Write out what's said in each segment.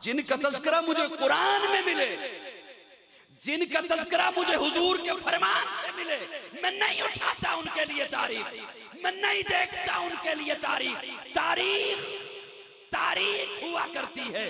जिनका तज़किरा मुझे कुरान में मिले, जिनका तज़किरा मुझे हुजूर के फरमान से मिले, मैं नहीं उठाता उनके लिए तारीख, मैं नहीं देखता उनके लिए तारीख। तारीख तारीख हुआ करती है,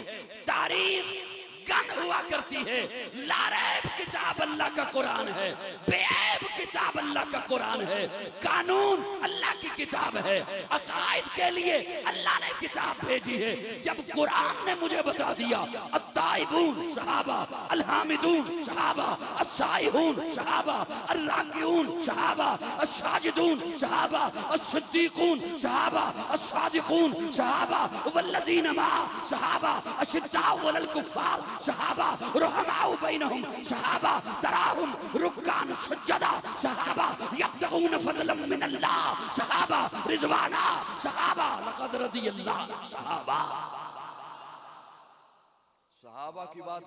तारीख गन हुआ करती है। लारैब किताब अल्लाह का कुरान है, बेऐब किताब अल्लाह का कुरान है, कानून अल्लाह की किताब है, अकायद के लिए अल्लाह ने किताब भेजी है। जब कुरान ने मुझे बता दिया अत्ताइबून सहाबा, अलहामिदून सहाबा, अस्साइहून सहाबा, अर्राकिऊन सहाबा, अस्साजिदून सहाबा, अस्सिद्दीकून सहाबा, अस्सादिकून सहाबा, वल्लज़ीना मा सहाबा, अशिद्दाउ अलल कुफ्फार सहाबा, रुहमाउ बैनहुम सहाबा, तराहुम रुक्कान सुज्जदा सहाबा, यब्तगून फज़लन मिनल्लाह सहाबा, रिज़वाना सहाबा, लक़द रदियल्लाहु सहाबा। सहाबा की बात,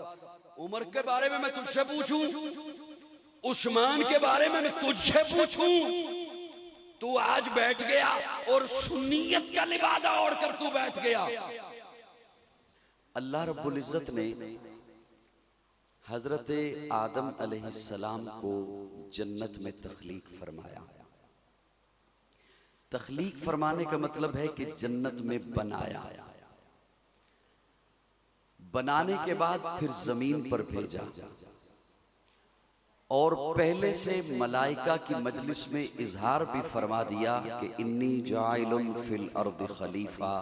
उमर के बारे में मैं तुझसे पूछूं, उस्मान के बारे में मैं तुझसे पूछूं, तू आज बैठ गया और सुन्नियत का लिबादा ओढ़कर तू बैठ गया। अल्लाह रब्बुल इज़्ज़त ने हजरत आदम अलैहिस्सलाम को जन्नत में तख्लीक फरमाया। तख्लीक फरमाने का मतलब है कि जन्नत में बनाया, बनाने के बाद फिर जमीन पर भेजा और पहले से मलाइका की मजलिस में इजहार भी फरमा दिया कि इन्नी जाइलुन फिल अर्द खलीफा,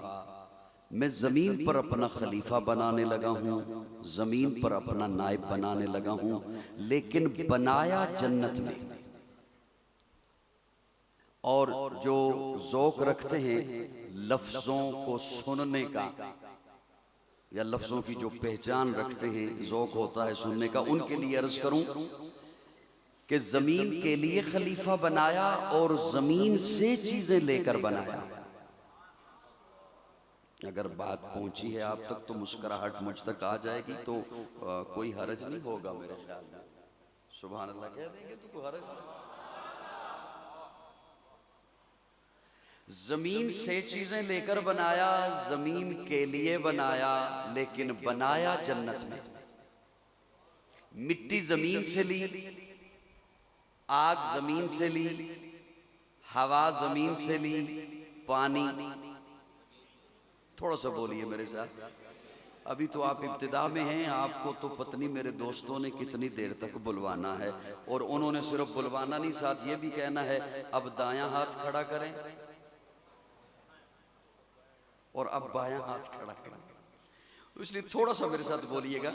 मैं जमीन पर अपना खलीफा बनाने लगा हूँ, जमीन पर अपना नायब बनाने लगा हूँ, लेकिन बनाया जन्नत में। और जो ज़ौक़ रखते हैं लफ्ज़ों को सुनने का या लफ्ज़ों की जो पहचान रखते हैं, ज़ौक़ होता है सुनने का, उनके लिए अर्ज़ करूं कि ज़मीन के लिए खलीफा बनाया और ज़मीन से चीज़ें लेकर बनाया। अगर बात पहुंची है आप तक तो मुस्कुराहट मुझ तक आ जाएगी तो कोई हरज नहीं होगा मेरे ख्याल में। सुभान अल्लाह कह देंगे तो कोई हरज नहीं। जमीन से चीजें लेकर बनाया, जमीन के लिए बनाया, लेकिन बनाया जन्नत में। मिट्टी जमीन से ली, आग जमीन से ली, हवा जमीन से ली, पानी, थोड़ा सा बोलिए मेरे साथ। अभी तो आप इब्तिदा में हैं, आपको तो पत्नी मेरे दोस्तों ने कितनी देर तक बुलवाना है, और उन्होंने सिर्फ बुलवाना नहीं, साथ ये भी कहना है अब दायां हाथ खड़ा करें और अब बायां हाथ खड़ा करें, इसलिए थोड़ा सा मेरे साथ बोलिएगा।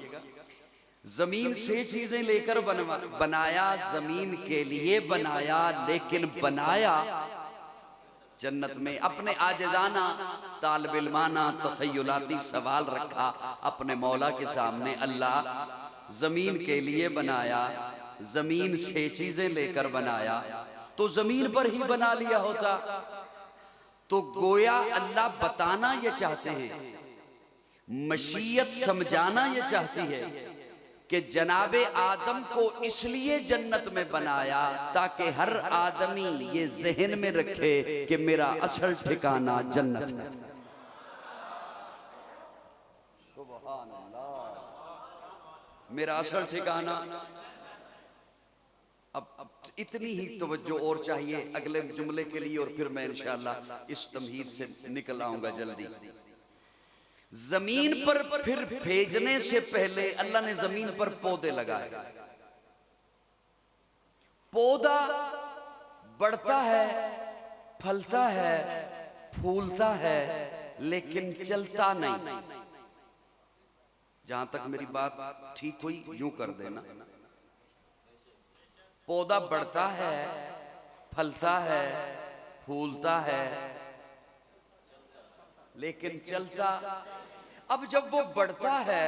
जमीन से चीजें लेकर बनाया, जमीन के लिए बनाया, लेकिन बनाया जन्नत में। अपने आजिज़ाना तालिबिल्माना तख़य्युलाती सवाल रखा अपने मौला के सामने, अल्लाह जमीन के लिए बनाया, जमीन से चीजें लेकर बनाया, तो जमीन पर ही बना लिया होता तो गोया अल्लाह बताना ये चाहते हैं, मशीयत समझाना ये चाहती है कि जनाबे आदम को इसलिए जन्नत में बनाया ताकि हर आदमी ये जहन में रखे कि मेरा असल ठिकाना जन्नत है। सुभान अल्लाह, मेरा असल ठिकाना। अब इतनी ही तवज्जो और चाहिए अगले जुमले के लिए, और फिर मैं इंशाअल्लाह इस तमहीद से निकल आऊंगा जल्दी। जमीन पर फिर भेजने से पहले अल्लाह ने जमीन पर पौधे लगाए। पौधा बढ़ता है, फलता है, फूलता है, लेकिन चलता नहीं। जहां तक मेरी बात ठीक हुई यूं कर देना। पौधा बढ़ता है, फलता है, फूलता है, लेकिन चलता। अब जब वो बढ़ता है,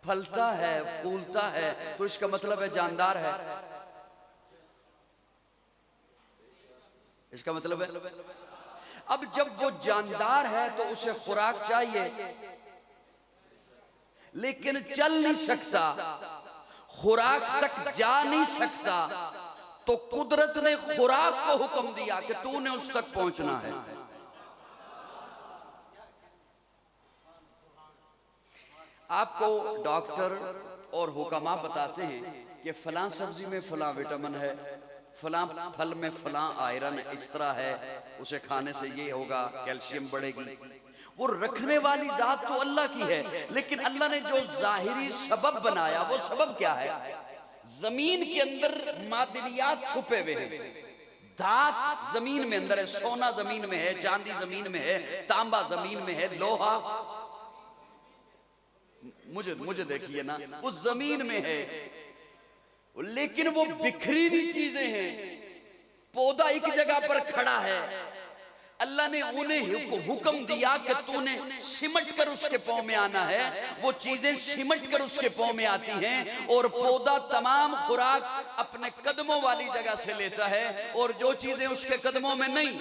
फलता है, फूलता है, तो इसका मतलब है जानदार है। इसका मतलब है अब जब वो जानदार है तो उसे खुराक चाहिए, लेकिन चल नहीं सकता, खुराक तक जा नहीं सकता, तो कुदरत ने खुराक को हुक्म दिया कि तूने उस तक पहुंचना है। आपको डॉक्टर और हुक्मा बताते हैं कि फलां सब्जी में फलां विटामिन है, फलां फल में फलां आयरन इस तरह है, उसे खाने से ये होगा, कैल्शियम बढ़ेगी। वो रखने वाली जात तो अल्लाह की है, लेकिन अल्लाह ने जो जाहिरी सबब बनाया वो सबब क्या है? जमीन के अंदर मादनियात छुपे हुए हैं। धात जमीन में अंदर है, सोना जमीन में है, चांदी जमीन में है, तांबा जमीन में है, लोहा मुझे देखिए ना, वो जमीन में है, लेकिन वो बिखरी हुई चीजें हैं। पौधा एक जगह पर खड़ा है, अल्लाह ने उन्हें हुक्म दिया कि तूने सिमट कर उसके पांव में आना है। वो चीजें सिमट कर उसके पांव में आती हैं और पौधा तमाम खुराक अपने कदमों वाली जगह से लेता है, और जो चीजें उसके कदमों में नहीं,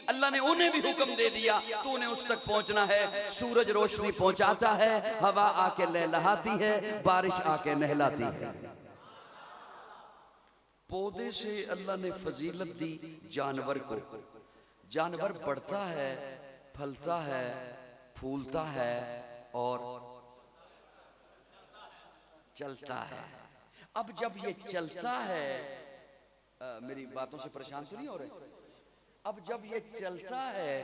अल्लाह ने उन्हें भी हुक्म दे दिया तूने उस तक पहुंचना है। सूरज रोशनी पहुंचाता है, हवा आके लहलहाती है, बारिश आके नहलाती है। पौधे से अल्लाह ने फजीलत दी जानवर को। जानवर बढ़ता है, फलता है, फूलता है और चलता है। अब जब ये चलता है, मेरी बातों से परेशान तो नहीं हो रहे? अब जब ये चलता है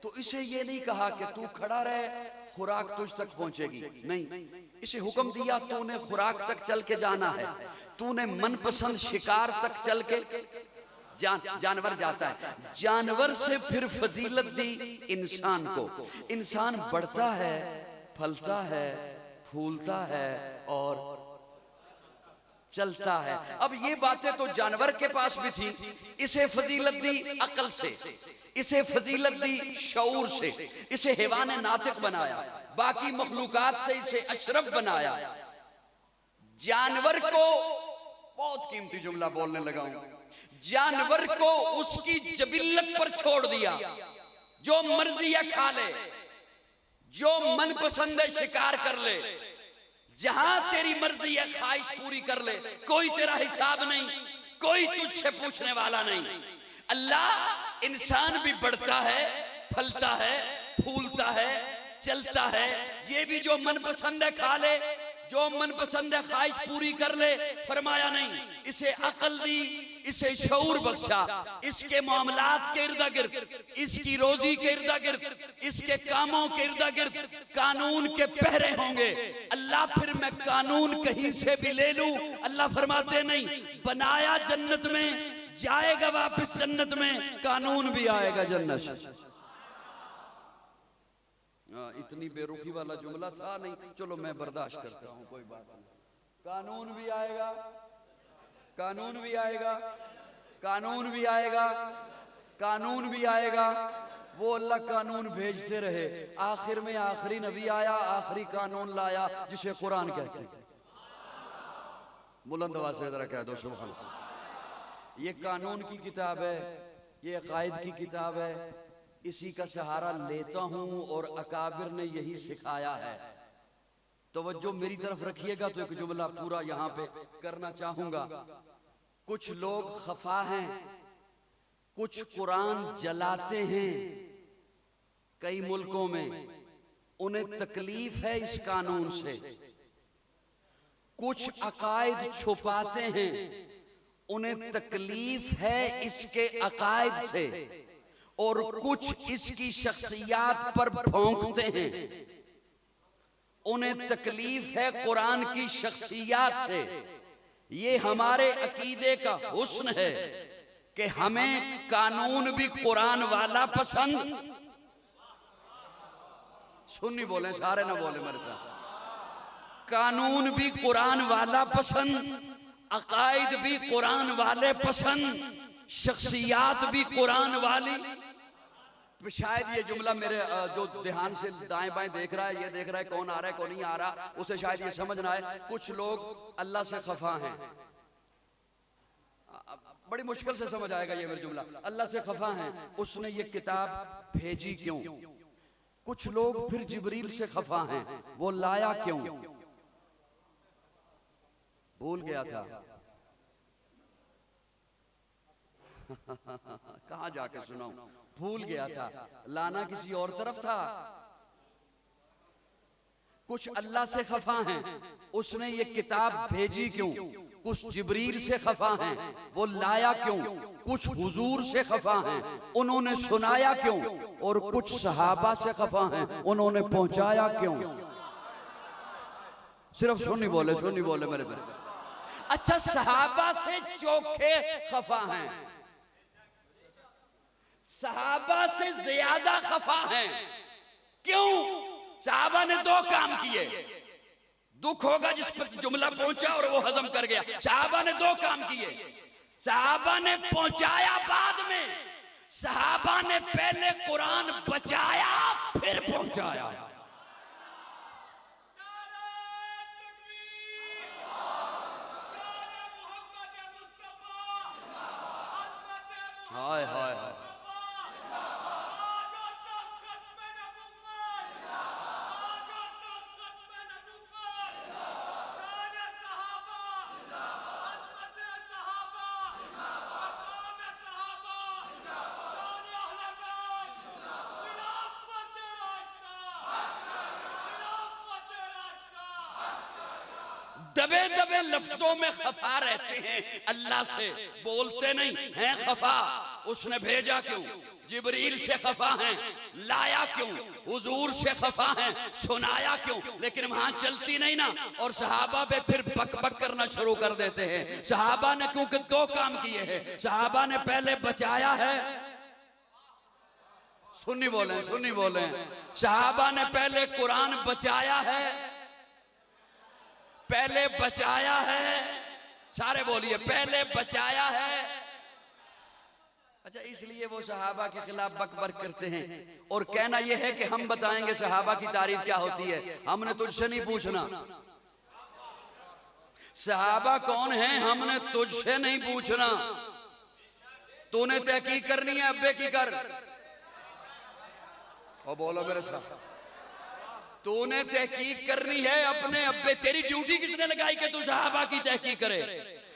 तो इसे ये नहीं कहा कि तू खड़ा रहे, खुराक तुझ तक पहुंचेगी, नहीं, इसे हुक्म दिया तूने खुराक तक चल के जाना है। तूने मनपसंद शिकार तक चल के जानवर जाता है। जानवर से फिर फजीलत दी इंसान को। इंसान बढ़ता है, फलता है, फूलता है और चलता है। अब ये बातें तो जानवर के पास भी थी, इसे फजीलत दी अकल से, इसे फजीलत दी शऊर से, इसे हैवान नातिक बनाया, बाकी मखलूकात से इसे अशरफ बनाया। जानवर को, बहुत कीमती जुमला बोलने लगा हूं, जानवर को उसकी जबिल्लत पर छोड़ दिया, जो मर्जी है खा ले, जो मनपसंद है शिकार कर ले, जहां तेरी मर्जी है ख्वाहिश पूरी कर ले, कोई तेरा हिसाब नहीं, कोई तुझसे पूछने वाला नहीं। अल्लाह इंसान भी बढ़ता है, फलता है, फूलता है, चलता है, ये भी जो मनपसंद है खा ले, जो मनपसंद है ख्वाहिश पूरी कर ले, फरमाया नहीं। इसे अकल दी, इसे शऊर बख्शा, इसके मामलात के इर्दा गिर्द, इसकी रोजी के इर्दा गिर्द, इसके कामों के इर्दा गिर्द कानून के पहरे होंगे। अल्लाह फिर मैं कानून कहीं से भी ले लूं, अल्लाह फरमाते नहीं, बनाया जन्नत में, जाएगा वापस जन्नत में, कानून भी आएगा जन्नत। इतनी बेरुखी वाला जुमला था नहीं, चलो मैं बर्दाश्त करता हूं, कोई बात नहीं। कानून भी आएगा, कानून भी आएगा, कानून भी आएगा, कानून भी आएगा। वो अल्लाह कानून भेजते रहे, आखिर में आखिरी नबी आया, आखिरी कानून लाया, जिसे कुरान कहते थे। बुलंद आवाज से जरा कह दो सुभान अल्लाह। ये कानून की किताब है, ये अकायद की किताब है, इसी का सहारा लेता हूं और अकाबिर ने यही सिखाया है। तवज्जो मेरी तरफ रखिएगा तो एक जुमला पूरा यहां पे करना चाहूंगा। कुछ लोग खफा हैं, कुछ कुरान जलाते हैं कई मुल्कों में, उन्हें तकलीफ है इस कानून से। कुछ अकायद छुपाते हैं, उन्हें तकलीफ है इसके अकायद से, और कुछ इसकी शख्सियात पर भौंकते हैं, उन्हें तकलीफ है कुरान की शख्सियात से। ये हमारे अकीदे का हुस्न है कि हमें कानून भी कुरान वाला पसंद। सुन्नी बोले, सारे ना बोले मेरे साथ। कानून भी कुरान वाला पसंद, अकायद भी कुरान वाले पसंद, शख्सियात भी कुरान वाली। तो शायद ये जुमला मेरे जो ध्यान से दाएं बाएं देख रहा है, ये देख रहा है कौन आ रहा है कौन नहीं आ रहा, उसे शायद ये समझ ना आए। कुछ लोग अल्लाह से खफा हैं, बड़ी मुश्किल से समझ आएगा ये मेरा जुमला। अल्लाह से खफा हैं, उसने ये किताब भेजी क्यों? कुछ लोग फिर जिब्रील से खफा हैं, वो लाया क्यों? भूल गया था। कहां जाके सुनाऊं, भूल गया था। लाना किसी और तरफ था। कुछ अल्लाह से खफा हैं, उसने ये किताब भेजी क्यों? कुछ जिब्रील से खफा हैं, वो लाया क्यों? कुछ हुजूर से खफा हैं, उन्होंने सुनाया क्यों? और कुछ सहाबा से खफा हैं, उन्होंने पहुंचाया क्यों? सिर्फ सुनी बोले मेरे से। अच्छा, सहाबा से चोखे खफा हैं, सहाबा से ज्यादा खफा हैं। क्यों? सहाबा ने दो काम किए। दुख होगा जिस पर जुमला पहुंचा और वो हजम कर गया। सहाबा ने दो काम किए। सहाबा ने पहुंचाया बाद में, सहाबा ने पहले कुरान बचाया फिर पहुंचाया। हाय हाय हाय। दबे दबे लफ्जों में खफा रहते हैं, अल्लाह से बोलते नहीं हैं। खफा उसने भेजा क्यों? जिब्रील से खफा हैं, लाया क्यों? हुजूर से खफा हैं, सुनाया क्यों? लेकिन वहां चलती नहीं ना, और सहाबा पे फिर बक बक करना शुरू कर देते हैं। सहाबा ने क्योंकि दो काम किए हैं। सहाबा ने पहले बचाया है, सुन्नी बोले। सहाबा ने पहले कुरान बचाया है, पहले बचाया है। सारे बोलिए, पहले बचाया है। अच्छा, इसलिए वो सहाबा के खिलाफ बकबक करते हैं और कहना यह है कि हम बताएंगे सहाबा की तारीफ क्या होती है। हमने तुझसे नहीं पूछना सहाबा कौन है, हमने तुझसे नहीं पूछना। तूने तहकीक करनी है, अब्बे की कर। और बोलो मेरे साथ, तूने तहकीक करनी है अपने अब्बे। तेरी ड्यूटी किसने लगाई कि तू सहाबा की तहकीक करे?